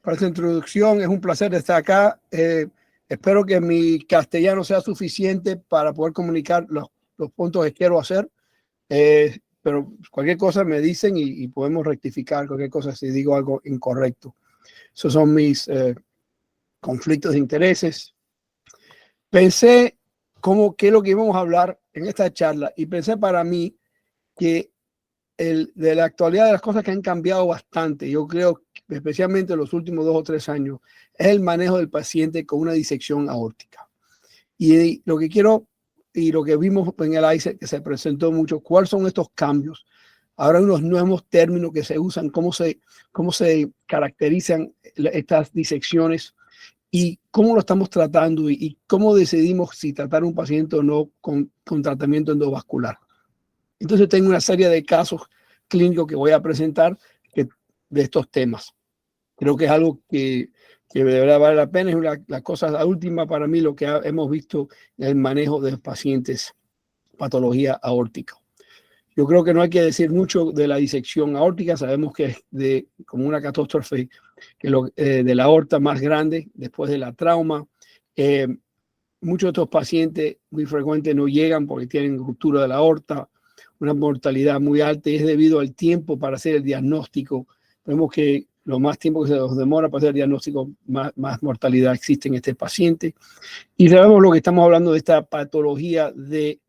para esta introducción. Es un placer estar acá. Espero que mi castellano sea suficiente para poder comunicar los puntos que quiero hacer. Pero cualquier cosa me dicen y podemos rectificar cualquier cosa si digo algo incorrecto. Esos son mis conflictos de intereses. Pensé qué es lo que íbamos a hablar en esta charla y pensé para mí que de la actualidad de las cosas que han cambiado bastante, yo creo, especialmente en los últimos 2 o 3 años, es el manejo del paciente con una disección aórtica. Y lo que quiero y lo que vimos en el ICE que se presentó mucho, ¿cuáles son estos cambios? Ahora hay unos nuevos términos que se usan, cómo se caracterizan estas disecciones y cómo lo estamos tratando y cómo decidimos si tratar a un paciente o no con tratamiento endovascular. Entonces tengo una serie de casos clínicos que voy a presentar de estos temas. Creo que es algo que de verdad vale la pena. Es la última para mí, lo que hemos visto en el manejo de los pacientes patología aórtica. Yo creo que no hay que decir mucho de la disección aórtica. Sabemos que es como una catástrofe de la aorta más grande después de la trauma. Muchos de estos pacientes muy frecuentes no llegan porque tienen ruptura de la aorta, una mortalidad muy alta, y es debido al tiempo para hacer el diagnóstico. Vemos que lo más tiempo que se nos demora para hacer el diagnóstico, más mortalidad existe en este paciente. Y sabemos lo que estamos hablando de esta patología de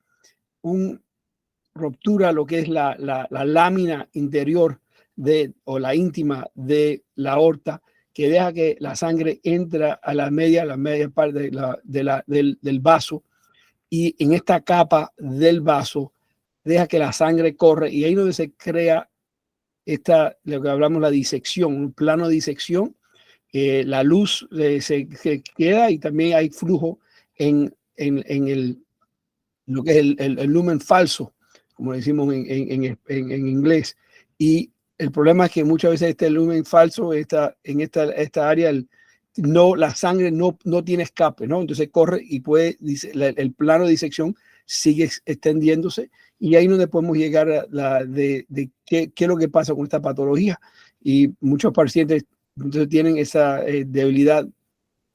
una ruptura, lo que es la lámina interior o la íntima de la aorta, que deja que la sangre entra a la media parte del vaso, y en esta capa del vaso deja que la sangre corre, y ahí es donde se crea lo que hablamos, la disección, un plano de disección. La luz se queda y también hay flujo en lo que es el lumen falso, como decimos en inglés. Y el problema es que muchas veces este lumen falso en esta área, la sangre no tiene escape, ¿no? Entonces corre y el plano de disección sigue extendiéndose, y ahí es donde podemos llegar a de qué es lo que pasa con esta patología. Y muchos pacientes entonces tienen esa debilidad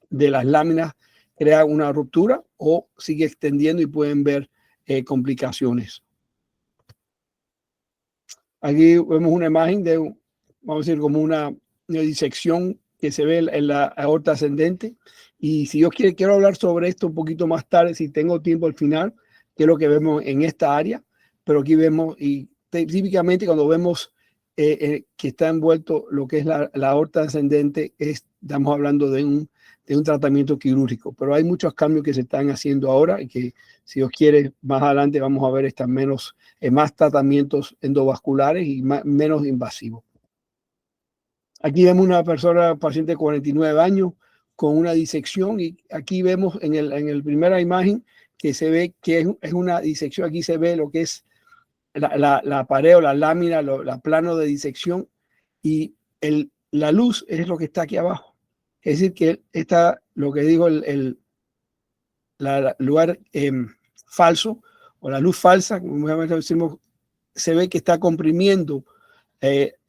de las láminas, crea una ruptura o sigue extendiendo y pueden ver complicaciones. Aquí vemos una imagen vamos a decir, como una disección que se ve en la aorta ascendente. Y si yo quiero hablar sobre esto un poquito más tarde, si tengo tiempo al final, que es lo que vemos en esta área. Pero aquí vemos, y típicamente cuando vemos que está envuelto lo que es la aorta ascendente, estamos hablando de un tratamiento quirúrgico. Pero hay muchos cambios que se están haciendo ahora y que, si Dios quiere, más adelante vamos a ver más tratamientos endovasculares y menos invasivos. Aquí vemos una paciente de 49 años con una disección, y aquí vemos en la primera imagen que se ve que es una disección. Aquí se ve lo que es la pared o la lámina, la plano de disección, y la luz es lo que está aquí abajo. Es decir, que está lo que digo, el lugar falso o la luz falsa, como decimos, se ve que está comprimiendo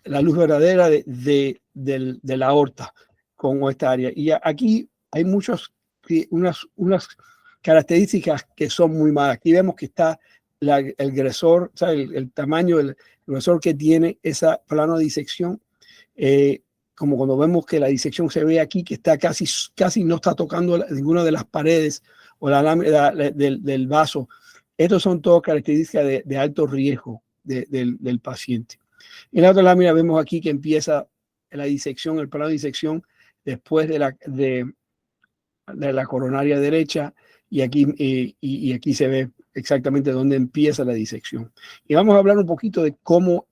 la luz verdadera de la aorta con esta área. Y aquí hay unas características que son muy malas. Aquí vemos que está el grosor, o sea, el tamaño del grosor que tiene ese plano de disección. Como cuando vemos que la disección se ve aquí, que está casi no está tocando ninguna de las paredes o la lámina del vaso. Estos son todas características de alto riesgo del paciente. En la otra lámina vemos aquí que empieza la disección, el plano de disección después de la coronaria derecha, y aquí se ve exactamente dónde empieza la disección. Y vamos a hablar un poquito de cómo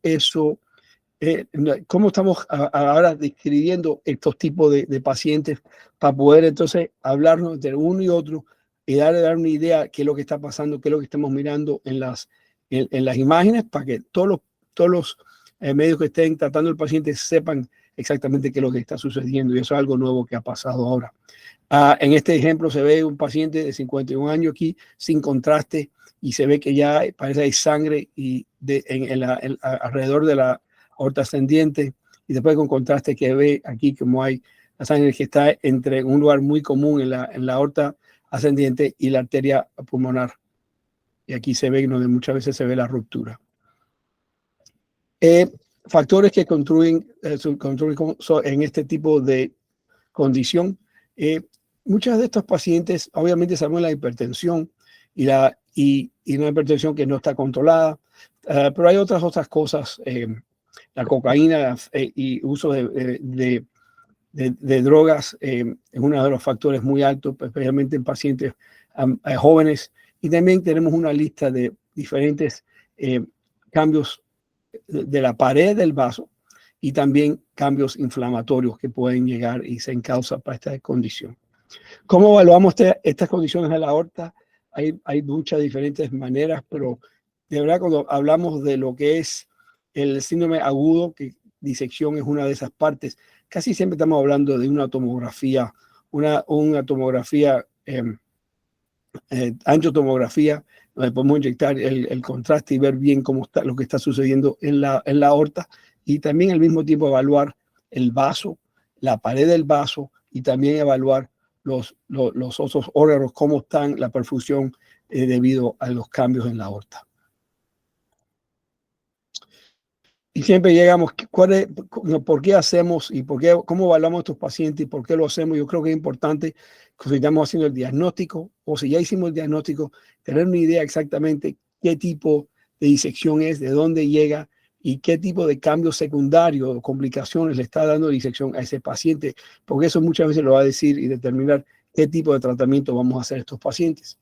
cómo estamos ahora describiendo estos tipos de pacientes, para poder entonces hablarnos entre uno y otro y dar una idea de qué es lo que está pasando, qué es lo que estamos mirando en las imágenes, para que todos los medios que estén tratando el paciente sepan exactamente qué es lo que está sucediendo. Y eso es algo nuevo que ha pasado ahora. En este ejemplo se ve un paciente de 51 años aquí sin contraste, y se ve que ya parece que hay sangre alrededor de la aorta ascendiente, y después con contraste que ve aquí como hay la sangre que está entre un lugar muy común en la aorta ascendente y la arteria pulmonar. Y aquí se ve donde muchas veces se ve la ruptura. Factores que contribuyen en este tipo de condición. Muchas de estos pacientes, obviamente, sabemos la hipertensión y una hipertensión que no está controlada, pero hay otras cosas. La cocaína y uso de drogas es uno de los factores muy altos, especialmente en pacientes jóvenes. Y también tenemos una lista de diferentes cambios de la pared del vaso y también cambios inflamatorios que pueden llegar y se encausan para esta condición. ¿Cómo evaluamos estas condiciones de la aorta? Hay muchas diferentes maneras, pero de verdad cuando hablamos de lo que es el síndrome agudo, que disección es una de esas partes, casi siempre estamos hablando de una tomografía, una tomografía, angiotomografía, donde podemos inyectar el contraste y ver bien cómo está lo que está sucediendo en la aorta, y también al mismo tiempo evaluar el vaso, la pared del vaso, y también evaluar los otros órganos, cómo están la perfusión debido a los cambios en la aorta. Y siempre llegamos, ¿por qué hacemos y cómo evaluamos a estos pacientes y por qué lo hacemos? Yo creo que es importante que si estamos haciendo el diagnóstico o si ya hicimos el diagnóstico, tener una idea exactamente qué tipo de disección es, de dónde llega y qué tipo de cambios secundarios o complicaciones le está dando disección a ese paciente, porque eso muchas veces lo va a decir y determinar qué tipo de tratamiento vamos a hacer a estos pacientes.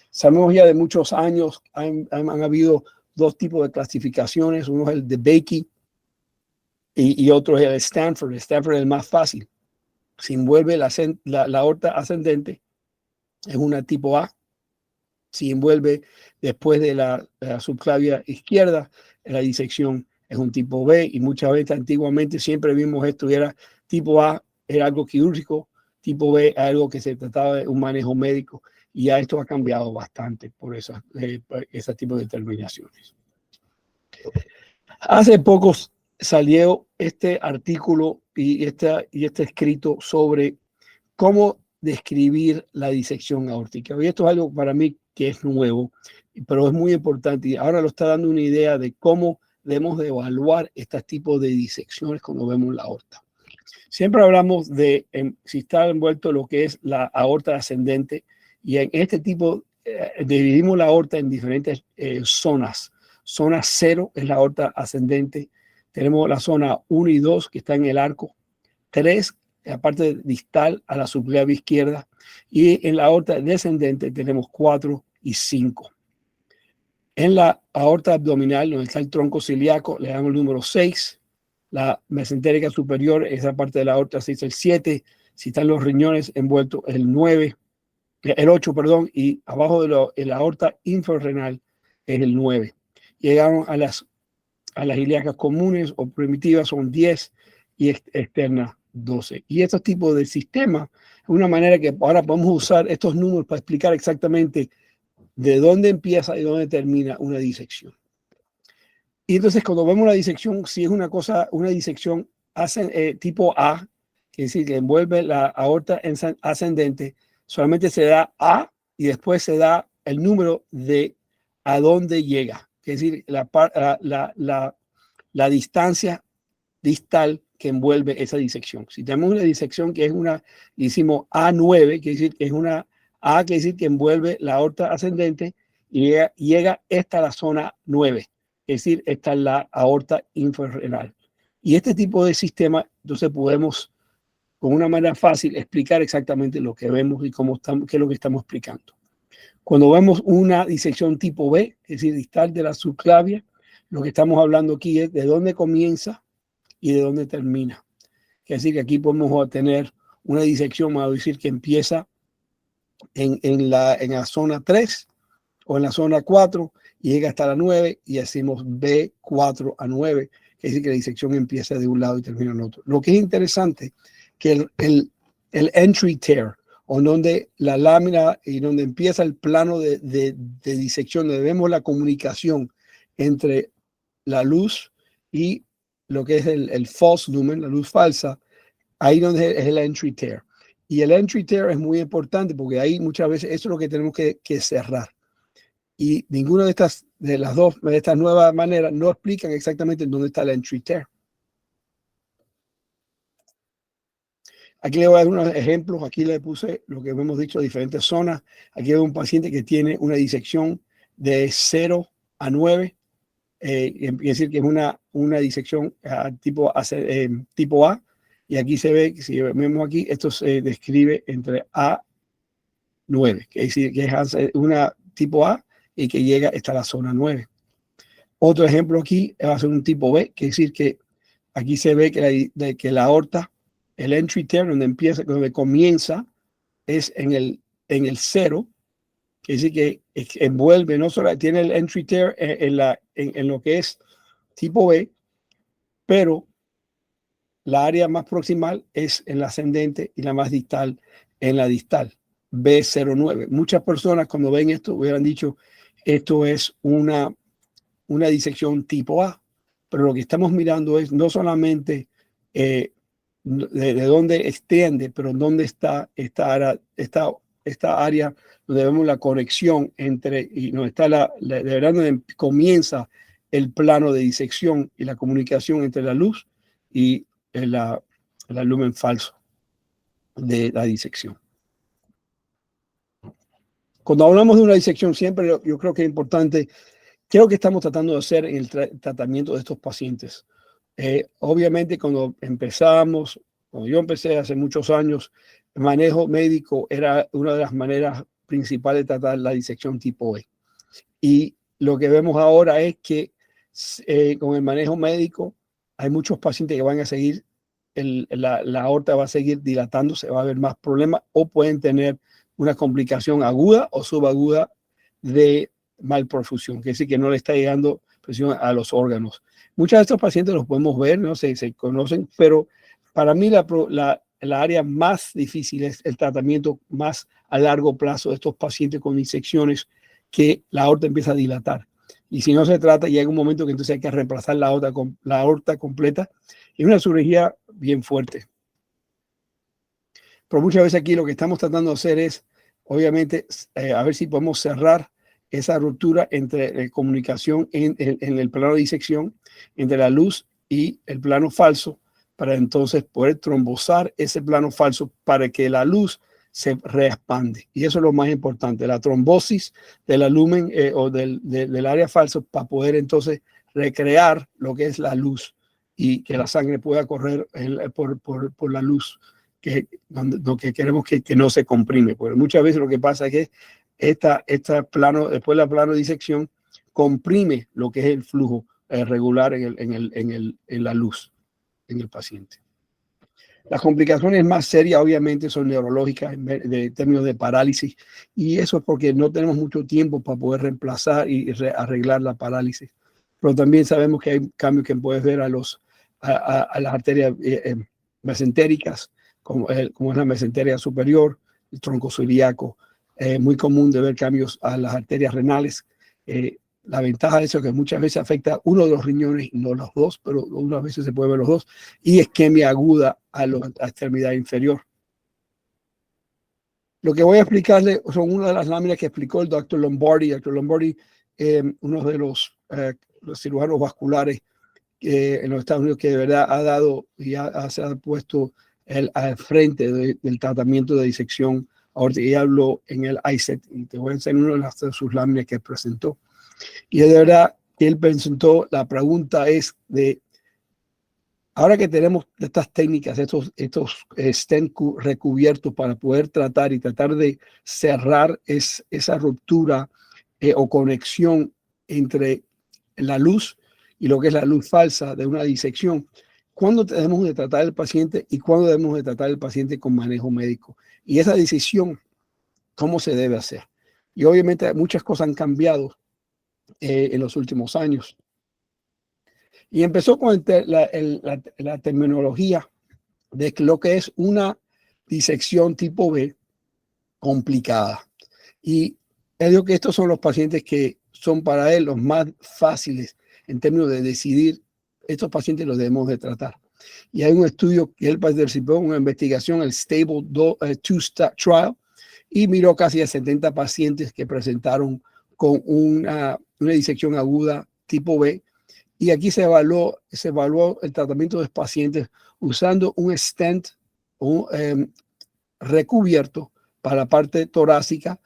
Sabemos ya de muchos años, han habido dos tipos de clasificaciones, uno es el de Bakey y otro es el Stanford. El Stanford es el más fácil. Si envuelve la aorta ascendente, es una tipo A. Si envuelve después de la subclavia izquierda, la disección es un tipo B, y muchas veces antiguamente siempre vimos esto, era tipo A, era algo quirúrgico, tipo B, algo que se trataba de un manejo médico, y ya esto ha cambiado bastante por ese tipo de determinaciones. Hace poco salió este artículo y este escrito sobre cómo describir la disección aórtica. Y esto es algo para mí que es nuevo, pero es muy importante, y ahora lo está dando una idea de cómo debemos de evaluar este tipo de disecciones cuando vemos la aorta. Siempre hablamos de si está envuelto lo que es la aorta ascendente, y en este tipo dividimos la aorta en diferentes zonas. Zona 0 es la aorta ascendente. Tenemos la zona 1 y 2 que está en el arco. 3, la parte distal a la subclavia izquierda. Y en la aorta descendente tenemos 4 y 5. En la aorta abdominal, donde está el tronco ciliaco, le damos el número 6. La mesentérica superior, esa parte de la aorta, se dice el 7. Si están los riñones envueltos, el 8, perdón. Y abajo de la aorta infrarrenal es el 9. Llegamos a las ilíacas comunes o primitivas, son 10, y externas 12. Y estos tipos de sistemas es una manera que ahora podemos usar estos números para explicar exactamente de dónde empieza y dónde termina una disección. Y entonces cuando vemos la disección, si es una disección tipo A, que es decir, que envuelve la aorta ascendente, solamente se da A y después se da el número de a dónde llega, es decir, la distancia distal que envuelve esa disección. Si tenemos una disección que es hicimos A9, quiere decir que es una A, quiere decir que envuelve la aorta ascendente y llega hasta la zona 9, es decir, esta es la aorta infrarrenal. Y este tipo de sistema, entonces podemos, con una manera fácil, explicar exactamente lo que vemos y qué es lo que estamos explicando. Cuando vemos una disección tipo B, es decir, distal de la subclavia, lo que estamos hablando aquí es de dónde comienza y de dónde termina. Es decir, que aquí podemos tener una disección, vamos a decir, que empieza en la zona 3 o en la zona 4 y llega hasta la 9 y hacemos B4 a 9. Es decir, que la disección empieza de un lado y termina en otro. Lo que es interesante, que el entry tear, o donde la lámina y donde empieza el plano de disección, donde vemos la comunicación entre la luz y lo que es el false lumen, la luz falsa, ahí donde es el entry tear. Y el entry tear es muy importante porque ahí muchas veces eso es lo que tenemos que cerrar. Y ninguna de estas nuevas maneras no explican exactamente dónde está el entry tear. Aquí le voy a dar unos ejemplos. Aquí le puse lo que hemos dicho, diferentes zonas. Aquí hay un paciente que tiene una disección de 0 a 9. Quiere decir que es una disección tipo A. Y aquí se ve, si vemos aquí, esto se describe entre A9, que es decir, que es una tipo A y que llega hasta la zona 9. Otro ejemplo aquí va a ser un tipo B, que es decir que aquí se ve que la aorta, el entry tear, donde comienza, es en el 0, que es decir que envuelve, no solo tiene el entry tear en lo que es tipo B, pero la área más proximal es en la ascendente y la más distal en la distal, B09. Muchas personas cuando ven esto hubieran dicho, esto es una disección tipo A, pero lo que estamos mirando es no solamente de dónde extiende, pero dónde está esta área donde vemos la conexión entre, y no está de verdad donde comienza el plano de disección y la comunicación entre la luz y el lumen falso de la disección. Cuando hablamos de una disección, siempre yo creo que es importante, ¿qué es lo que estamos tratando de hacer en el tratamiento de estos pacientes? Obviamente, cuando yo empecé hace muchos años, el manejo médico era una de las maneras principales de tratar la disección tipo E. Y lo que vemos ahora es que con el manejo médico hay muchos pacientes que van a seguir, la aorta va a seguir dilatándose, va a haber más problemas o pueden tener una complicación aguda o subaguda de malperfusión, que es decir, que no le está llegando presión a los órganos. Muchos de estos pacientes los podemos ver, no sé, se conocen, pero para mí la área más difícil es el tratamiento más a largo plazo de estos pacientes con disecciones que la aorta empieza a dilatar. Y si no se trata, llega un momento que entonces hay que reemplazar la aorta completa. Y una cirugía bien fuerte. Pero muchas veces aquí lo que estamos tratando de hacer es, obviamente, a ver si podemos cerrar esa ruptura entre comunicación en el plano de disección, entre la luz y el plano falso, para entonces poder trombosar ese plano falso para que la luz se reexpande. Y eso es lo más importante, la trombosis del lumen o del área falso para poder entonces recrear lo que es la luz y que la sangre pueda correr por la luz, que queremos que no se comprime. Porque muchas veces lo que pasa es que después la plano de disección comprime lo que es el flujo regular en la luz en el paciente. Las complicaciones más serias obviamente son neurológicas en términos de parálisis, y eso es porque no tenemos mucho tiempo para poder reemplazar y arreglar la parálisis. Pero también sabemos que hay cambios que puedes ver a las arterias mesentéricas, como es la mesenteria superior, el tronco ilíaco. Muy común de ver cambios a las arterias renales. La ventaja de eso es que muchas veces afecta uno de los riñones y no los dos, pero unas veces se puede ver los dos, y isquemia aguda a la extremidad inferior. Lo que voy a explicarle son una de las láminas que explicó el doctor Lombardi. Dr. Lombardi, uno de los cirujanos vasculares en los Estados Unidos, que de verdad ha dado y se ha puesto al frente del tratamiento de disección aórtica, y habló en el ICET, y te voy a enseñar una de sus láminas que presentó. Y de verdad que él presentó, la pregunta es ahora que tenemos estas técnicas, estos stent recubiertos para poder tratar de cerrar esa ruptura o conexión entre la luz y lo que es la luz falsa de una disección, ¿cuándo debemos de tratar al paciente y cuándo debemos de tratar al paciente con manejo médico? Y esa decisión, ¿cómo se debe hacer? Y obviamente muchas cosas han cambiado en los últimos años. Y empezó con la terminología de lo que es una disección tipo B complicada. Y él dijo que estos son los pacientes que son para él los más fáciles en términos de decidir, estos pacientes los debemos de tratar. Y hay un estudio que él participó en una investigación, el Stable 2 Trial, y miró casi a 70 pacientes que presentaron con una disección aguda tipo B. Y aquí se evaluó el tratamiento de los pacientes usando un stent recubierto para la parte torácica,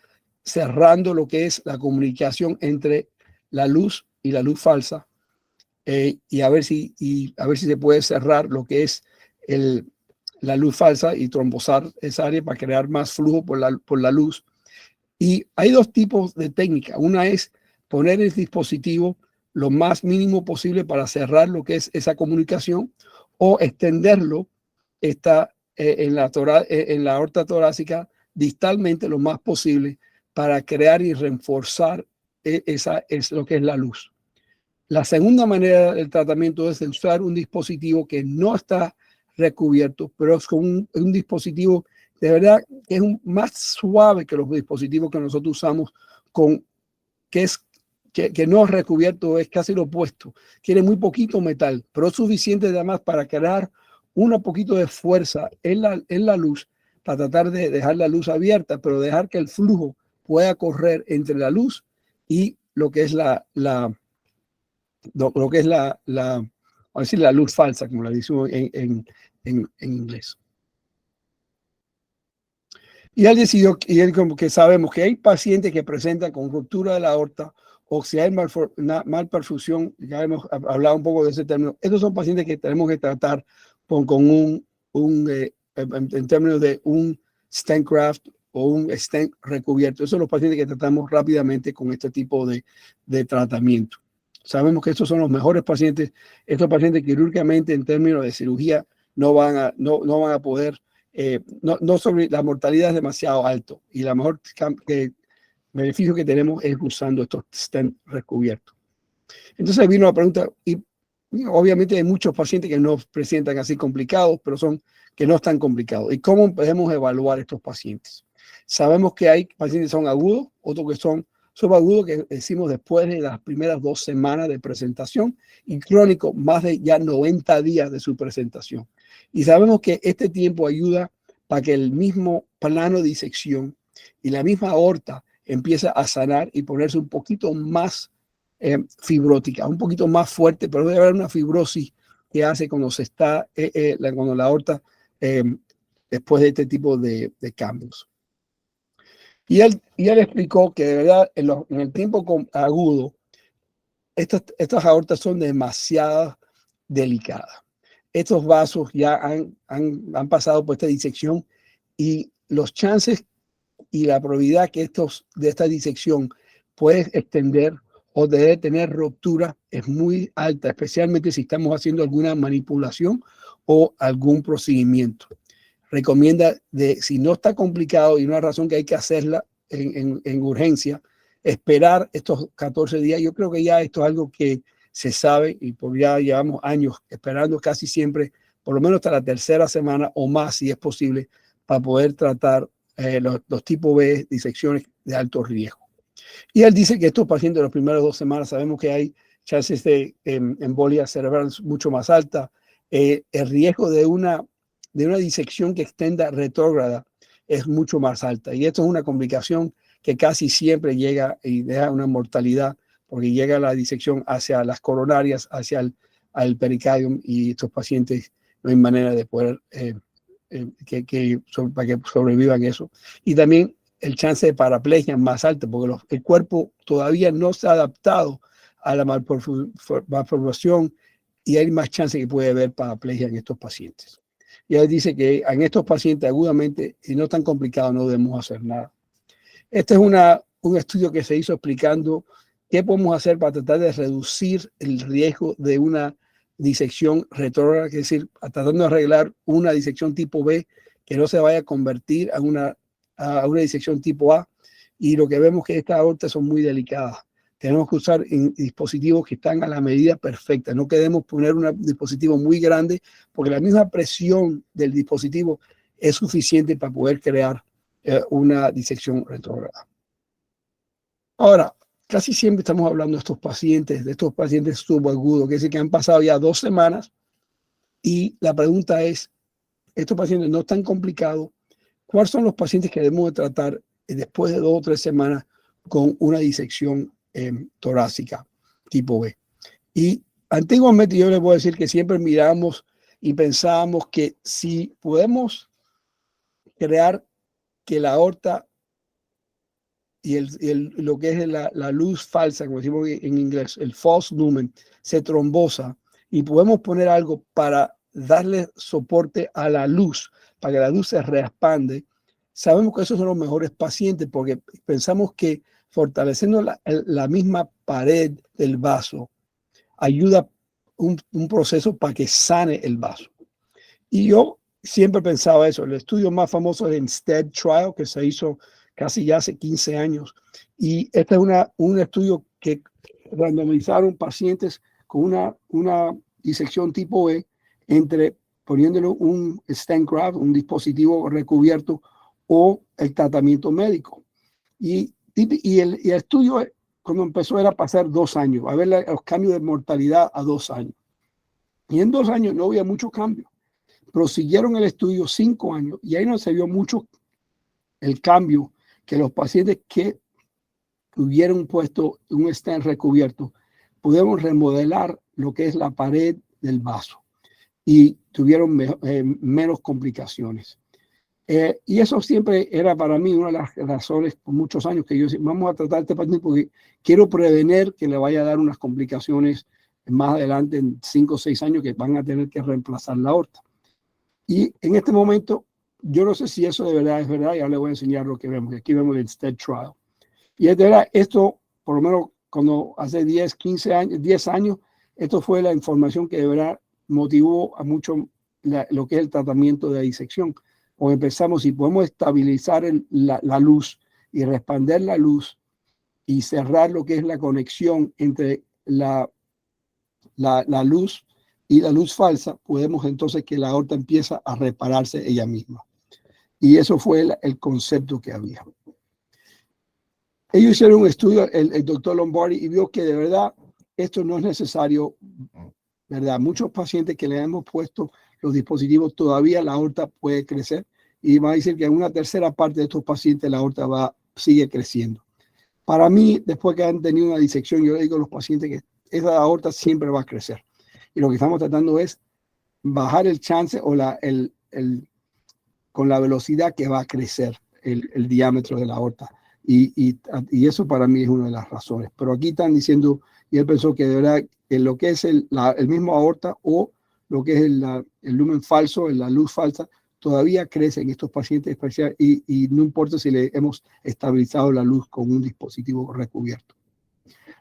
cerrando lo que es la comunicación entre la luz y la luz falsa, y a ver si se puede cerrar lo que es la luz falsa y trombosar esa área para crear más flujo por la luz. Y hay dos tipos de técnica. Una es poner el dispositivo lo más mínimo posible para cerrar lo que es esa comunicación, o extenderlo en la aorta torácica distalmente lo más posible para crear y reforzar es lo que es la luz. La segunda manera del tratamiento es usar un dispositivo que no está recubierto, pero es con un dispositivo de verdad que es más suave que los dispositivos que nosotros usamos, que no es recubierto, es casi lo opuesto. Tiene muy poquito metal, pero es suficiente además para crear un poquito de fuerza en la luz, para tratar de dejar la luz abierta, pero dejar que el flujo pueda correr entre la luz y lo que es lo que es vamos a decir, la luz falsa, como la decimos en inglés. Y él decidió, y él como que sabemos que hay pacientes que presentan con ruptura de la aorta, o si hay malperfusión, ya hemos hablado un poco de ese término. Estos son pacientes que tenemos que tratar con en términos de un stent graft o un stent recubierto. Esos son los pacientes que tratamos rápidamente con este tipo de tratamiento. Sabemos que estos son los mejores pacientes. Estos pacientes quirúrgicamente en términos de cirugía no van a poder, la mortalidad es demasiado alto, y la mejor beneficio que tenemos es usando estos stents recubiertos. Entonces vino la pregunta, y obviamente hay muchos pacientes que no presentan así complicados, pero que no están complicados. ¿Y cómo podemos evaluar estos pacientes? Sabemos que hay pacientes que son agudos, otros que son subagudos, que decimos después de las primeras 2 semanas de presentación, y crónico más de ya 90 días de su presentación. Y sabemos que este tiempo ayuda para que el mismo plano de disección y la misma aorta empieza a sanar y ponerse un poquito más fibrótica, un poquito más fuerte, pero debe haber una fibrosis que hace cuando cuando la aorta después de este tipo de cambios. Y él explicó que de verdad en el tiempo agudo estas aortas son demasiado delicadas. Estos vasos ya han pasado por esta disección, y los chances y la probabilidad que de esta disección puede extender o debe tener ruptura es muy alta, especialmente si estamos haciendo alguna manipulación o algún procedimiento. Recomienda, si no está complicado y una razón que hay que hacerla en urgencia, esperar estos 14 días. Yo creo que ya esto es algo que se sabe, y ya llevamos años esperando casi siempre, por lo menos hasta la 3ª semana o más, si es posible, para poder tratar los tipo B disecciones de alto riesgo. Y él dice que estos pacientes de las primeras 2 semanas sabemos que hay chances de embolia cerebral mucho más alta. El riesgo de una disección que extenda retrógrada es mucho más alta. Y esto es una complicación que casi siempre llega y deja una mortalidad, porque llega la disección hacia las coronarias, hacia el pericardium, y estos pacientes no hay manera de poder para que sobrevivan eso. Y también el chance de paraplegia es más alto, porque el cuerpo todavía no se ha adaptado a la malformación, y hay más chance que puede haber paraplegia en estos pacientes. Y él dice que en estos pacientes agudamente, si no están complicados, no debemos hacer nada. Este es un estudio que se hizo explicando qué podemos hacer para tratar de reducir el riesgo de una disección retrógrada, es decir, tratando de arreglar una disección tipo B que no se vaya a convertir a una disección tipo A. Y lo que vemos es que estas aortas son muy delicadas. Tenemos que usar dispositivos que están a la medida perfecta. No queremos poner un dispositivo muy grande, porque la misma presión del dispositivo es suficiente para poder crear una disección retrógrada. Ahora, casi siempre estamos hablando de estos pacientes subagudos, que es que han pasado ya 2 semanas Y la pregunta es, estos pacientes no están complicados, ¿cuáles son los pacientes que debemos de tratar después de 2 o 3 semanas con una disección torácica tipo B? Y antiguamente yo les voy a decir que siempre miramos y pensábamos que si podemos crear que la aorta y lo que es la luz falsa, como decimos en inglés, el false lumen, se trombosa y podemos poner algo para darle soporte a la luz, para que la luz se reexpande, sabemos que esos son los mejores pacientes porque pensamos que fortaleciendo la misma pared del vaso ayuda un proceso para que sane el vaso. Y yo siempre pensaba eso. El estudio más famoso es el STED Trial, que se hizo casi ya hace 15 años. Y este es un estudio que randomizaron pacientes con una disección tipo E poniéndole un stent graft, un dispositivo recubierto, o el tratamiento médico. Y el estudio, cuando empezó, era pasar 2 años, a ver los cambios de mortalidad a 2 años. Y en 2 años no había mucho cambio. Prosiguieron el estudio 5 años y ahí no se vio mucho el cambio, que los pacientes que tuvieron puesto un stent recubierto pudieron remodelar lo que es la pared del vaso y tuvieron menos complicaciones. Y eso siempre era para mí una de las razones por muchos años que yo decía, vamos a tratar a este paciente porque quiero prevenir que le vaya a dar unas complicaciones más adelante en 5 o 6 años que van a tener que reemplazar la aorta. Y en este momento, yo no sé si eso de verdad es verdad, ya le voy a enseñar lo que vemos. Aquí vemos el STED Trial. Y es de verdad, esto, por lo menos cuando hace 10, 15 años, 10 años, esto fue la información que de verdad motivó a mucho lo que es el tratamiento de la disección. O empezamos, si podemos estabilizar la luz y responder la luz y cerrar lo que es la conexión entre la luz y la luz falsa, podemos entonces que la aorta empieza a repararse ella misma. Y eso fue el concepto que había. Ellos hicieron un estudio, el doctor Lombardi, y vio que de verdad esto no es necesario, ¿verdad? Muchos pacientes que le hemos puesto los dispositivos, todavía la aorta puede crecer y va a decir que en una tercera parte de estos pacientes la aorta sigue creciendo. Para mí, después que han tenido una disección, yo le digo a los pacientes que esa aorta siempre va a crecer. Y lo que estamos tratando es bajar el chance o con la velocidad que va a crecer el diámetro de la aorta. Y eso para mí es una de las razones. Pero aquí están diciendo, y él pensó que de verdad que lo que es el mismo aorta o lo que es el lumen falso, la luz falsa, todavía crece en estos pacientes especiales y no importa si le hemos estabilizado la luz con un dispositivo recubierto.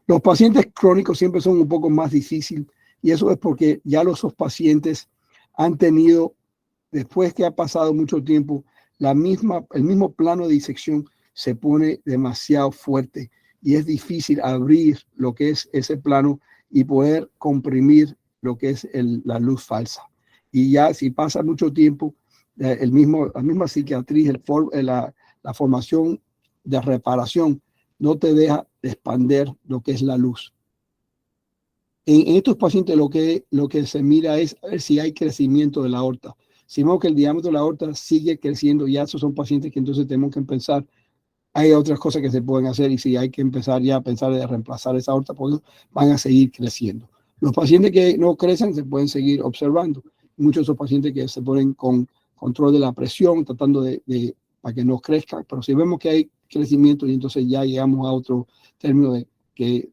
Los pacientes crónicos siempre son un poco más difíciles y eso es porque ya los pacientes han tenido, después que ha pasado mucho tiempo, el mismo plano de disección se pone demasiado fuerte y es difícil abrir lo que es ese plano y poder comprimir lo que es la luz falsa. Y ya si pasa mucho tiempo, la misma cicatriz, la formación de reparación no te deja expander lo que es la luz. En estos pacientes lo que se mira es a ver si hay crecimiento de la aorta. Si vemos que el diámetro de la aorta sigue creciendo, ya esos son pacientes que entonces tenemos que pensar, hay otras cosas que se pueden hacer y si hay que empezar ya a pensar de reemplazar esa aorta, pues van a seguir creciendo. Los pacientes que no crecen se pueden seguir observando. Muchos de esos pacientes que se ponen con control de la presión, tratando para que no crezca, pero si vemos que hay crecimiento y entonces ya llegamos a otro término de que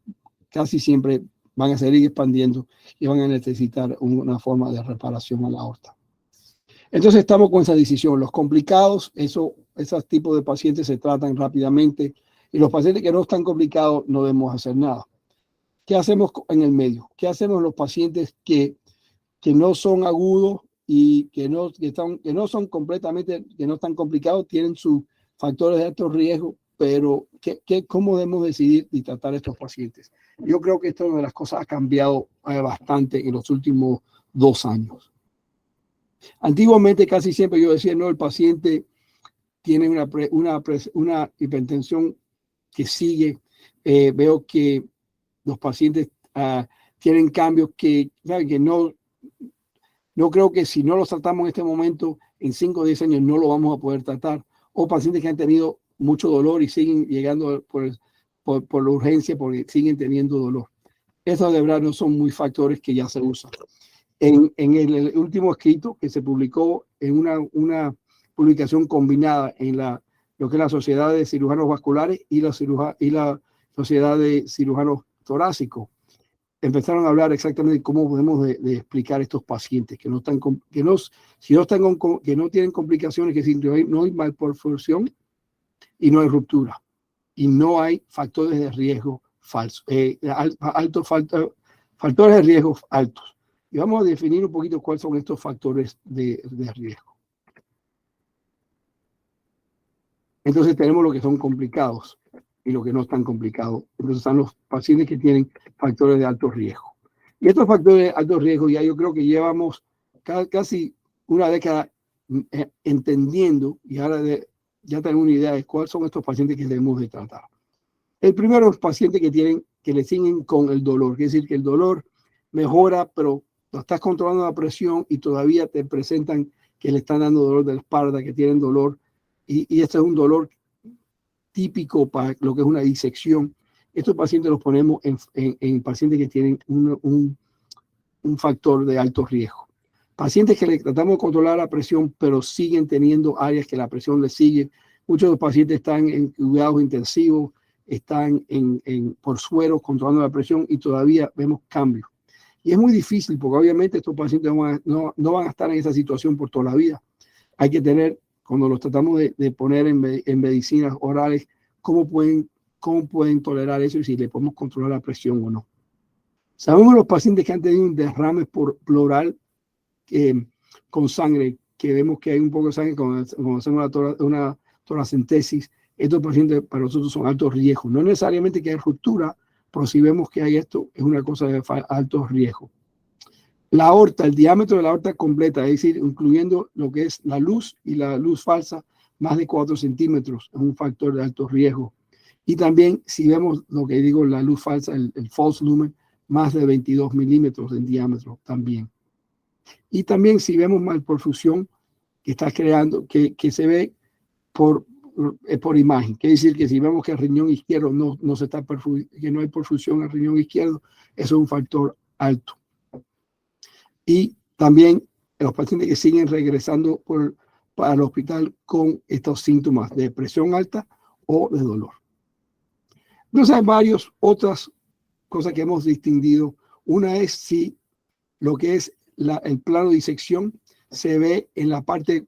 casi siempre van a seguir expandiendo y van a necesitar una forma de reparación a la aorta. Entonces estamos con esa decisión. Los complicados, esos tipos de pacientes se tratan rápidamente y los pacientes que no están complicados no debemos hacer nada. ¿Qué hacemos en el medio? ¿Qué hacemos los pacientes que no son agudos y que no son completamente, que no están complicados, tienen sus factores de alto riesgo, pero ¿cómo debemos decidir y tratar a estos pacientes? Yo creo que esto es una de las cosas que ha cambiado bastante en los últimos 2 años. Antiguamente casi siempre yo decía, no, el paciente tiene una hipertensión que sigue. Veo que los pacientes tienen cambios que no Yo creo que si no los tratamos en este momento, en 5 o 10 años no lo vamos a poder tratar. O pacientes que han tenido mucho dolor y siguen llegando por la urgencia porque siguen teniendo dolor. Esos de verdad no son muy factores que ya se usan. En el último escrito que se publicó en una publicación combinada en lo que es la Sociedad de Cirujanos Vasculares y la Sociedad de Cirujanos Torácicos, empezaron a hablar exactamente de cómo podemos de explicar a estos pacientes que no están si no están que no tienen complicaciones, que no hay malperfusión y no hay ruptura y no hay factores de riesgo falsos, factores de riesgo altos. Y vamos a definir un poquito cuáles son estos factores de riesgo. Entonces tenemos lo que son complicados y lo que no están complicados. Entonces están los pacientes que tienen factores de alto riesgo. Y estos factores de alto riesgo ya yo creo que llevamos casi una década entendiendo y ahora ya tenemos una idea de cuáles son estos pacientes que debemos de tratar. El primero es pacientes que le siguen con el dolor, es decir, que el dolor mejora, pero no estás controlando la presión y todavía te presentan que le están dando dolor de la espalda, que tienen dolor, y este es un dolor típico para lo que es una disección. Estos pacientes los ponemos en pacientes que tienen un factor de alto riesgo. Pacientes que le tratamos de controlar la presión, pero siguen teniendo áreas que la presión les sigue. Muchos de los pacientes están en cuidados intensivos, están por sueros controlando la presión y todavía vemos cambios. Y es muy difícil porque obviamente estos pacientes no van a estar en esa situación por toda la vida. Hay que tener, cuando los tratamos de poner en medicinas orales, cómo pueden tolerar eso y si le podemos controlar la presión o no. Sabemos los pacientes que han tenido un derrame pleural con sangre, que vemos que hay un poco de sangre cuando hacemos una toracentesis. Estos pacientes para nosotros son altos riesgos. No necesariamente que hay ruptura, pero si vemos que hay esto, es una cosa de alto riesgo. La aorta, el diámetro de la aorta completa, es decir, incluyendo lo que es la luz y la luz falsa, más de 4 centímetros, es un factor de alto riesgo. Y también, si vemos lo que digo, la luz falsa, el false lumen, más de 22 milímetros en diámetro también. Y también si vemos malperfusión que está creando, que se ve por imagen, quiere decir que si vemos que el riñón izquierdo no se está que no hay perfusión al riñón izquierdo, eso es un factor alto. Y también los pacientes que siguen regresando para el hospital con estos síntomas de presión alta o de dolor. Entonces hay varias otras cosas que hemos distinguido. Una es si lo que es el plano de disección se ve en la parte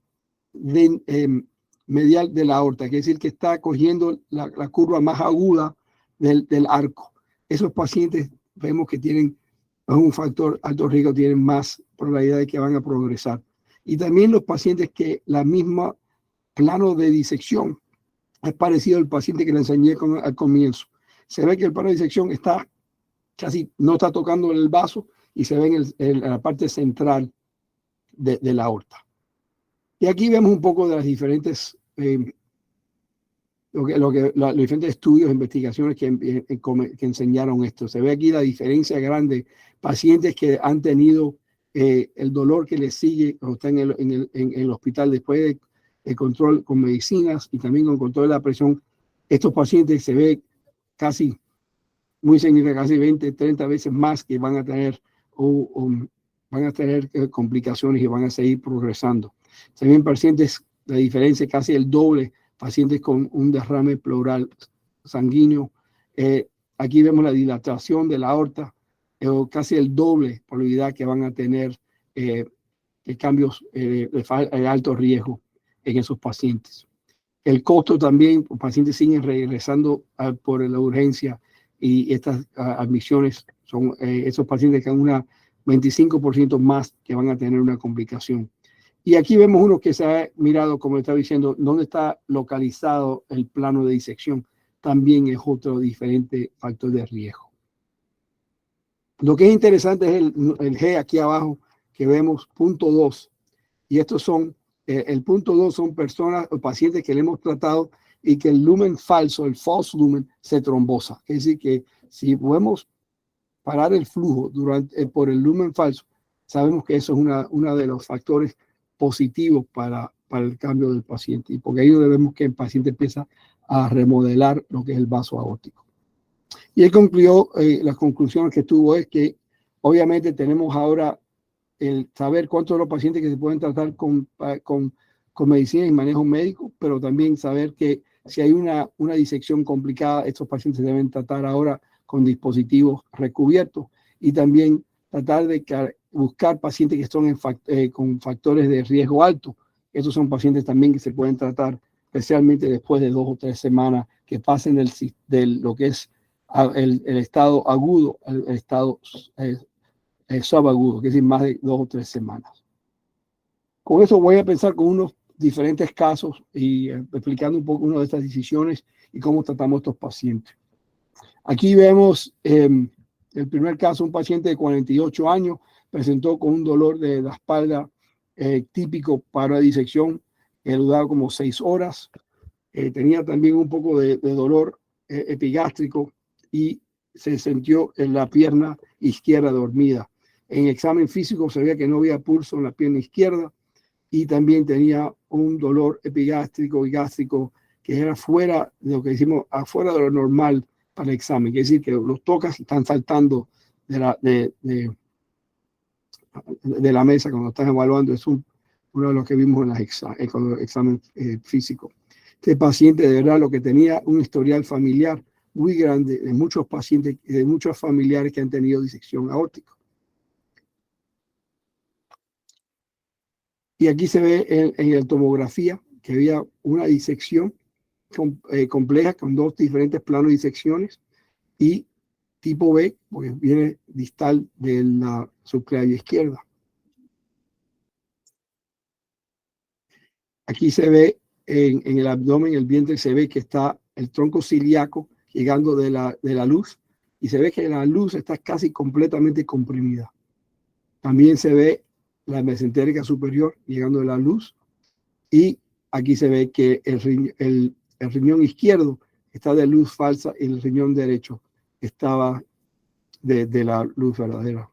medial de la aorta, que es decir, que está cogiendo la curva más aguda del arco. Esos pacientes vemos que tienen un factor alto riesgo, tienen más probabilidad de que van a progresar. Y también los pacientes que la misma plano de disección es parecido al paciente que le enseñé al comienzo. Se ve que el plano de disección está casi, no está tocando el vaso y se ve en la parte central de la aorta. Y aquí vemos un poco de las diferentes, los diferentes estudios, investigaciones que enseñaron esto. Se ve aquí la diferencia grande. Pacientes que han tenido el dolor que les sigue cuando están en el hospital después de control con medicinas y también con control de la presión. Estos pacientes se ve casi muy significativo, casi 20, 30 veces más que van a tener complicaciones y van a seguir progresando. Se ven pacientes, la diferencia casi el doble, pacientes con un derrame pleural sanguíneo. Aquí vemos la dilatación de la aorta, casi el doble probabilidad que van a tener cambios de alto riesgo en esos pacientes. El costo también, los pacientes siguen regresando por la urgencia y estas admisiones son esos pacientes que han un 25% más que van a tener una complicación. Y aquí vemos uno que se ha mirado, como estaba diciendo, dónde está localizado el plano de disección. También es otro diferente factor de riesgo. Lo que es interesante es el G aquí abajo, que vemos punto 2. Y estos son, el punto 2 son personas o pacientes que le hemos tratado y que el lumen falso, el false lumen, se trombosa. Es decir, que si podemos parar el flujo por el lumen falso, sabemos que eso es uno de los factores positivos para el cambio del paciente, y porque ahí vemos que el paciente empieza a remodelar lo que es el vaso aórtico. Y él concluyó, las conclusiones que tuvo es que obviamente tenemos ahora el saber cuántos de los pacientes que se pueden tratar con medicina y manejo médico, pero también saber que si hay una disección complicada, estos pacientes se deben tratar ahora con dispositivos recubiertos, y también tratar de buscar pacientes que están con factores de riesgo alto. Estos son pacientes también que se pueden tratar, especialmente después de 2 o 3 semanas que pasen de lo que es el estado agudo al estado subagudo, que es decir, más de 2 o 3 semanas. Con eso voy a pensar con unos diferentes casos y explicando un poco una de estas decisiones y cómo tratamos a estos pacientes. Aquí vemos el primer caso, un paciente de 48 años, presentó con un dolor de la espalda típico para la disección, que duraba como 6 horas. Tenía también un poco de dolor epigástrico y se sintió en la pierna izquierda dormida. En examen físico se veía que no había pulso en la pierna izquierda, y también tenía un dolor epigástrico y gástrico que era fuera de lo que decimos, afuera de lo normal para el examen. Quiere decir que los tocas están saltando de la mesa cuando están evaluando. Es uno de los que vimos en los examen físico. Este paciente de verdad lo que tenía un historial familiar muy grande de muchos pacientes, de muchos familiares que han tenido disección aórtica. Y aquí se ve en la tomografía que había una disección compleja con 2 diferentes planos de disecciones, y tipo B, porque viene distal de la subclavia izquierda. Aquí se ve en el abdomen, el vientre, se ve que está el tronco ciliaco llegando de la luz, y se ve que la luz está casi completamente comprimida. También se ve la mesentérica superior llegando de la luz, y aquí se ve que el riñón izquierdo está de luz falsa y el riñón derecho estaba de la luz verdadera.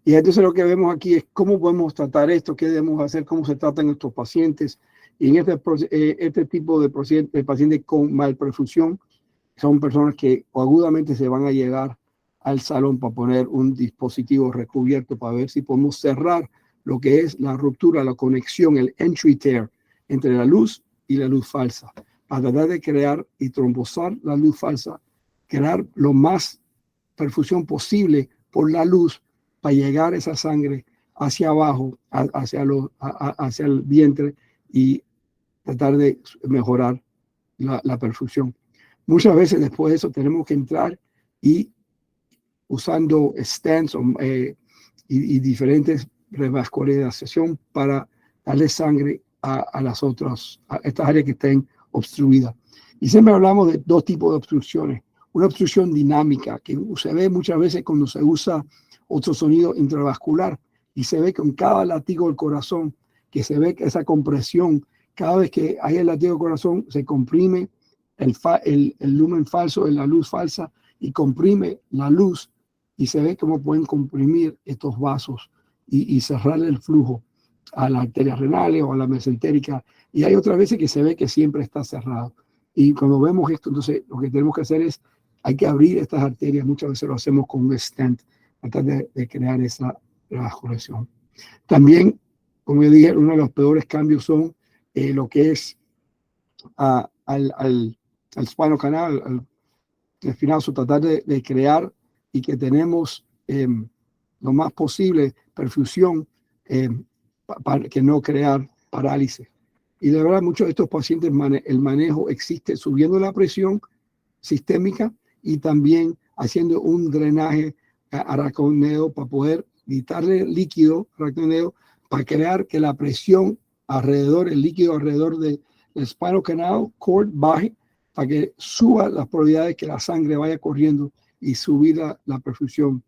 Y entonces lo que vemos aquí es cómo podemos tratar esto, qué debemos hacer, cómo se tratan estos pacientes. Y en este tipo de pacientes con malperfusión son personas que agudamente se van a llegar al salón para poner un dispositivo recubierto para ver si podemos cerrar lo que es la ruptura, la conexión, el entry tear entre la luz y la luz falsa, para tratar de crear y trombosar la luz falsa, crear lo más perfusión posible por la luz para llegar esa sangre hacia abajo, hacia el vientre, y tratar de mejorar la perfusión. Muchas veces después de eso tenemos que entrar y usando stents y diferentes revascularización para darle sangre a estas áreas que estén obstruidas. Y siempre hablamos de 2 tipos de obstrucciones. Una obstrucción dinámica, que se ve muchas veces cuando se usa ultrasonido intravascular, y se ve con cada latido del corazón, que se ve que esa compresión, cada vez que hay el latido del corazón, se comprime el lumen falso, la luz falsa, y comprime la luz, y se ve cómo pueden comprimir estos vasos y cerrar el flujo a las arterias renales o a la mesentérica. Y hay otras veces que se ve que siempre está cerrado. Y cuando vemos esto, entonces lo que tenemos que hacer es, hay que abrir estas arterias. Muchas veces lo hacemos con un stent, tratar de crear esa vascularización. También, como yo dije, uno de los peores cambios son lo que es al spinal canal, al espinazo, tratar de crear y que tenemos lo más posible perfusión para que no crear parálisis. Y de verdad, muchos de estos pacientes, el manejo existe subiendo la presión sistémica y también haciendo un drenaje aracnoideo para poder quitarle líquido aracnoideo, para crear que la presión alrededor, el líquido alrededor del spinal canal cord baje, para que suba las probabilidades que la sangre vaya corriendo y subir la perfusión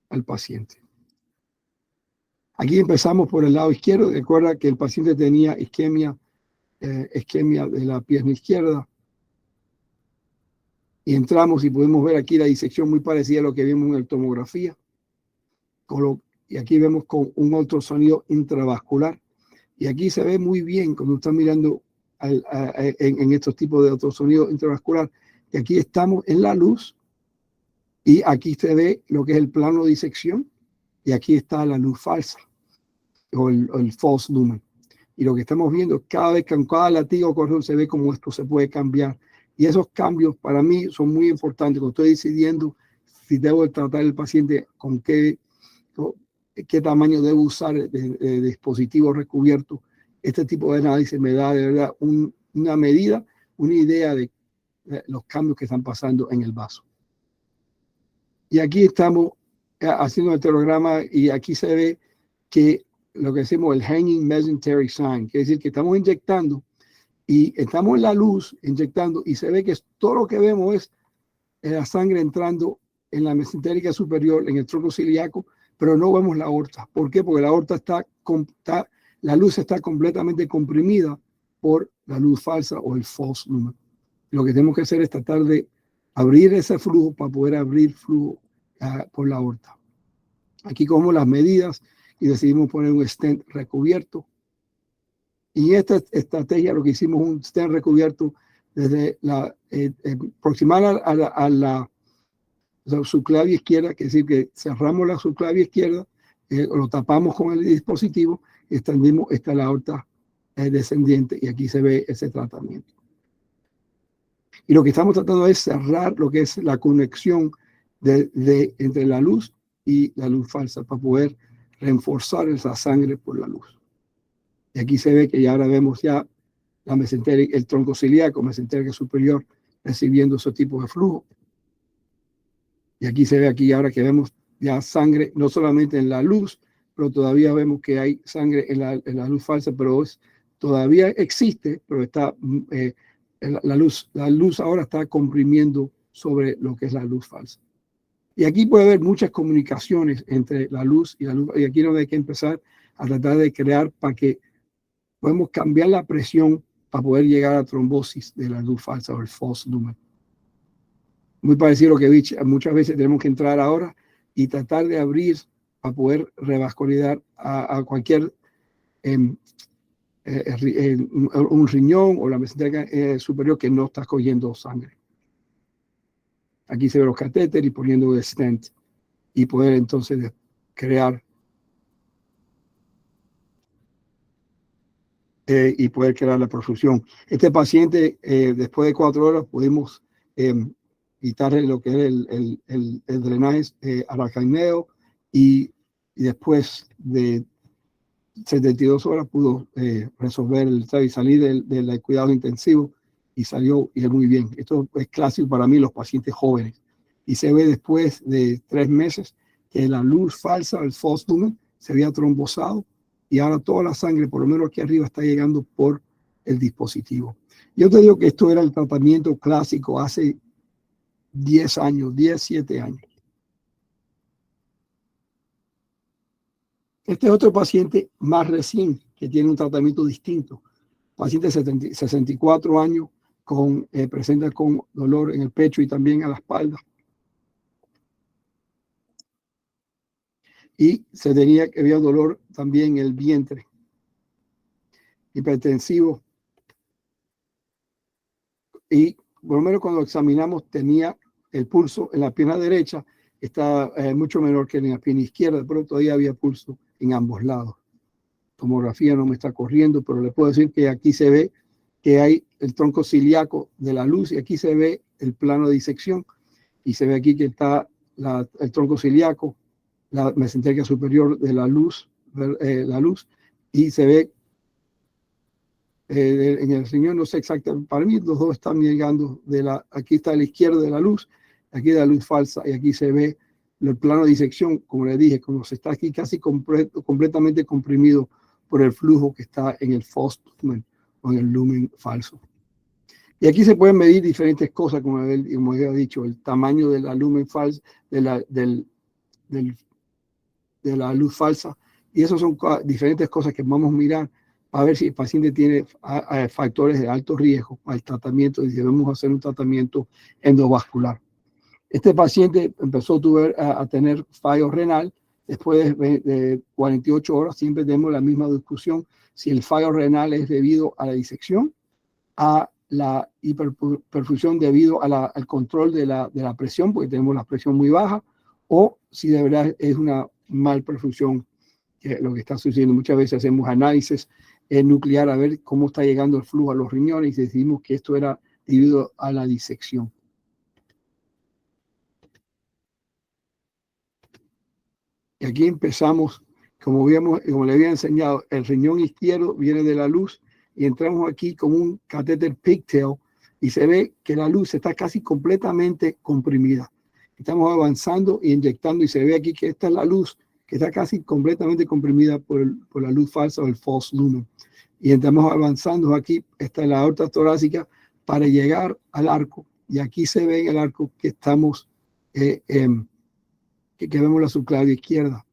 al paciente. Aquí empezamos por el lado izquierdo. Recuerda que el paciente tenía isquemia de la pierna izquierda. Y entramos y podemos ver aquí la disección muy parecida a lo que vimos en la tomografía. y aquí vemos con un ultrasonido intravascular. Y aquí se ve muy bien cuando están mirando en estos tipos de ultrasonido intravascular, que aquí estamos en la luz y aquí se ve lo que es el plano de disección y aquí está la luz falsa o el false lumen. Y lo que estamos viendo, cada vez que en cada latido corazón se ve como esto se puede cambiar. Y esos cambios para mí son muy importantes cuando estoy decidiendo si debo tratar al paciente con qué tamaño debo usar de dispositivo recubierto. Este tipo de análisis me da de verdad una medida, una idea de los cambios que están pasando en el vaso. Y aquí estamos haciendo el telerograma y aquí se ve que lo que decimos el hanging mesenteric sign, que es decir, que estamos inyectando y estamos en la luz inyectando y se ve que todo lo que vemos es la sangre entrando en la mesentérica superior, en el tronco ciliaco, pero no vemos la aorta. ¿Por qué? Porque la aorta la luz está completamente comprimida por la luz falsa o el false lumen. Lo que tenemos que hacer es tratar de abrir ese flujo para poder abrir flujo por la aorta. Aquí cogemos las medidas y decidimos poner un stent recubierto. Y esta estrategia lo que hicimos un stent recubierto desde la proximal a la subclavia izquierda, que es decir, que cerramos la subclavia izquierda, lo tapamos con el dispositivo y extendimos la aorta descendiente y aquí se ve ese tratamiento. Y lo que estamos tratando es cerrar lo que es la conexión entre la luz y la luz falsa para poder reforzar esa sangre por la luz. Y aquí se ve que ya ahora vemos ya la mesentérica, el tronco ciliaco, mesentérica superior, recibiendo ese tipo de flujo. Y aquí se ve aquí ahora que vemos ya sangre, no solamente en la luz, pero todavía vemos que hay sangre en la luz falsa, pero todavía existe, pero está la luz ahora está comprimiendo sobre lo que es la luz falsa. Y aquí puede haber muchas comunicaciones entre la luz y la luz, y aquí es donde hay que empezar a tratar de crear para que podemos cambiar la presión para poder llegar a trombosis de la luz falsa o el false lumen. Muy parecido a lo que he dicho, muchas veces tenemos que entrar ahora y tratar de abrir para poder revascularizar a cualquier un riñón o la mesentérica superior que no está cogiendo sangre. Aquí se ven los catéteres y poniendo el stent y poder entonces crear y poder crear la perfusión. Este paciente, después de 4 horas, pudimos quitarle lo que es el drenaje aracneo y después de 72 horas pudo resolver y salir del cuidado intensivo y salió y muy bien. Esto es clásico para mí, los pacientes jóvenes. Y se ve después de 3 meses que la luz falsa, el false lumen, se había trombosado y ahora toda la sangre, por lo menos aquí arriba, está llegando por el dispositivo. Yo te digo que esto era el tratamiento clásico hace 10 años, 7 años. Este es otro paciente más recién que tiene un tratamiento distinto. Paciente de 64 años, presenta con dolor en el pecho y también a la espalda. Y había dolor también en el vientre. Hipertensivo. Y por lo menos cuando examinamos tenía el pulso en la pierna derecha, está mucho menor que en la pierna izquierda, pero todavía había pulso en ambos lados. Tomografía no me está corriendo, pero le puedo decir que aquí se ve que hay el tronco ciliaco de la luz y aquí se ve el plano de disección y se ve aquí que está el tronco ciliaco, la mesentérica superior de la luz y se ve en el riñón, no sé exactamente, para mí los dos están llegando aquí está a la izquierda de la luz, aquí de la luz falsa y aquí se ve el plano de disección, como le dije, como se está aquí casi completamente comprimido por el flujo que está en el false lumen o en el lumen falso. Y aquí se pueden medir diferentes cosas, como había dicho, el tamaño de la lumen falsa, de la luz falsa, y esas son diferentes cosas que vamos a mirar para ver si el paciente tiene factores de alto riesgo al tratamiento y debemos hacer un tratamiento endovascular. Este paciente empezó a tener fallo renal después de 48 horas, siempre tenemos la misma discusión si el fallo renal es debido a la disección, a la hiperperfusión debido a al control de la presión, porque tenemos la presión muy baja, o si de verdad es una malperfusión, que lo que está sucediendo. Muchas veces hacemos análisis nuclear a ver cómo está llegando el flujo a los riñones y decidimos que esto era debido a la disección. Y aquí empezamos, como le había enseñado, el riñón izquierdo viene de la luz y entramos aquí con un catéter pigtail y se ve que la luz está casi completamente comprimida. Estamos avanzando e inyectando y se ve aquí que esta es la luz que está casi completamente comprimida por la luz falsa o el false lumen. Y estamos avanzando aquí, esta es la aorta torácica para llegar al arco. Y aquí se ve en el arco que estamos, que vemos la subclavia izquierda.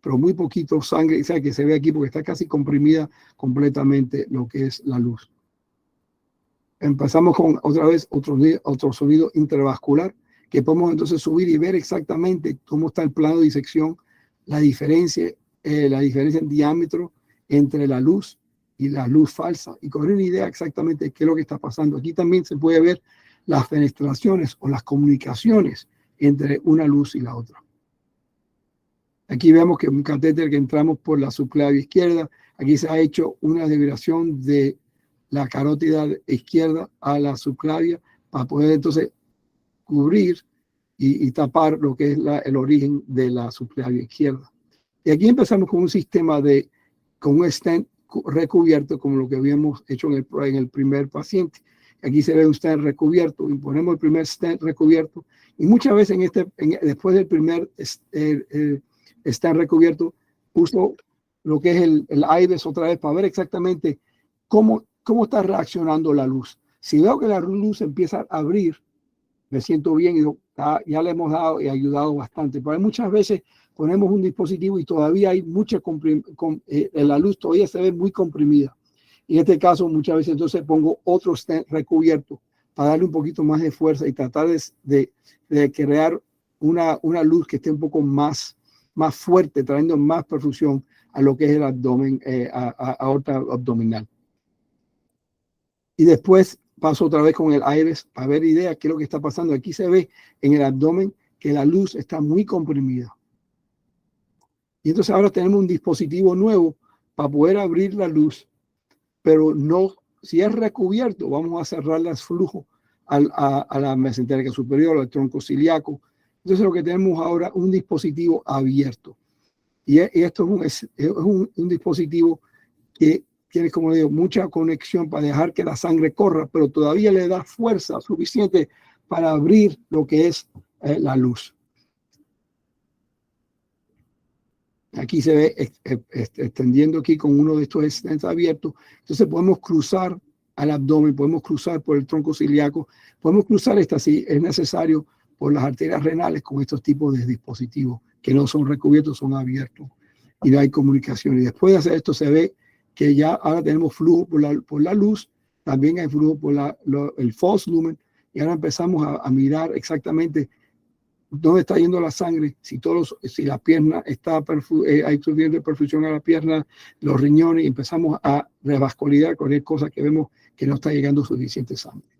Pero muy poquito sangre, o sea, que se ve aquí porque está casi comprimida completamente lo que es la luz. Empezamos con otra vez otro sonido intravascular, que podemos entonces subir y ver exactamente cómo está el plano de disección, la diferencia en diámetro entre la luz y la luz falsa, y con una idea exactamente de qué es lo que está pasando. Aquí también se puede ver las fenestraciones o las comunicaciones entre una luz y la otra. Aquí vemos que un catéter que entramos por la subclavia izquierda, aquí se ha hecho una desviación de la carótida izquierda a la subclavia para poder entonces cubrir y tapar lo que es el origen de la subclavia izquierda. Y aquí empezamos con un sistema con un stent recubierto, como lo que habíamos hecho en el primer paciente. Aquí se ve un stent recubierto, y ponemos el primer stent recubierto, y muchas veces después del primer stent recubierto, uso lo que es el IVES otra vez para ver exactamente cómo está reaccionando la luz. Si veo que la luz empieza a abrir, me siento bien y digo, ya le hemos dado y ayudado bastante. Pero muchas veces ponemos un dispositivo y todavía hay la luz todavía se ve muy comprimida. Y en este caso, muchas veces entonces pongo otro stent recubierto para darle un poquito más de fuerza y tratar de crear una luz que esté un poco más fuerte, trayendo más perfusión a lo que es el abdomen, aorta abdominal. Y después paso otra vez con el IVES para ver idea qué es lo que está pasando. Aquí se ve en el abdomen que la luz está muy comprimida. Y entonces ahora tenemos un dispositivo nuevo para poder abrir la luz, pero no, si es recubierto, vamos a cerrar el flujo a la mesentérica superior, al tronco ciliaco. Entonces lo que tenemos ahora es un dispositivo abierto. Y esto es un dispositivo que tiene, como digo, mucha conexión para dejar que la sangre corra, pero todavía le da fuerza suficiente para abrir lo que es la luz. Aquí se ve extendiendo aquí con uno de estos stents abiertos. Entonces podemos cruzar al abdomen, podemos cruzar por el tronco ciliaco, podemos cruzar si es necesario por las arterias renales con estos tipos de dispositivos que no son recubiertos, son abiertos y no hay comunicación. Y después de hacer esto se ve que ya ahora tenemos flujo por la luz, también hay flujo por el false lumen, y ahora empezamos a mirar exactamente dónde está yendo la sangre, si la pierna hay suficiente perfusión a la pierna, los riñones, y empezamos a revascularizar cualquier cosa que vemos que no está llegando suficiente sangre.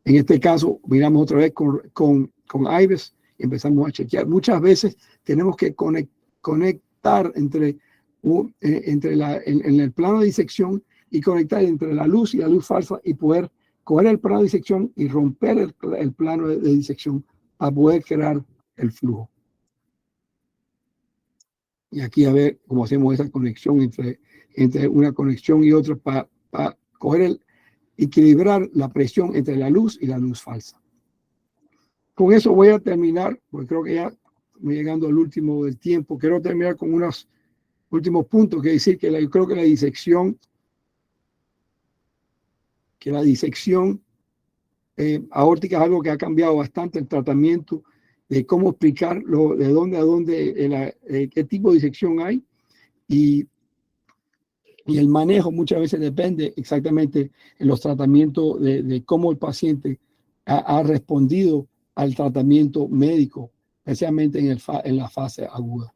En este caso, miramos otra vez con IVES y empezamos a chequear. Muchas veces tenemos que conectar en el plano de disección y conectar entre la luz y la luz falsa y poder coger el plano de disección y romper el plano de disección para poder crear el flujo. Y aquí a ver cómo hacemos esa conexión entre una conexión y otra para equilibrar la presión entre la luz y la luz falsa. Con eso voy a terminar, porque creo que ya estoy llegando al último del tiempo. Quiero terminar con unos últimos puntos, que decir que yo creo que la disección aórtica es algo que ha cambiado bastante el tratamiento, de cómo explicar de dónde a dónde, qué tipo de disección hay, y el manejo muchas veces depende exactamente en los tratamientos de cómo el paciente ha respondido al tratamiento médico especialmente en la fase aguda.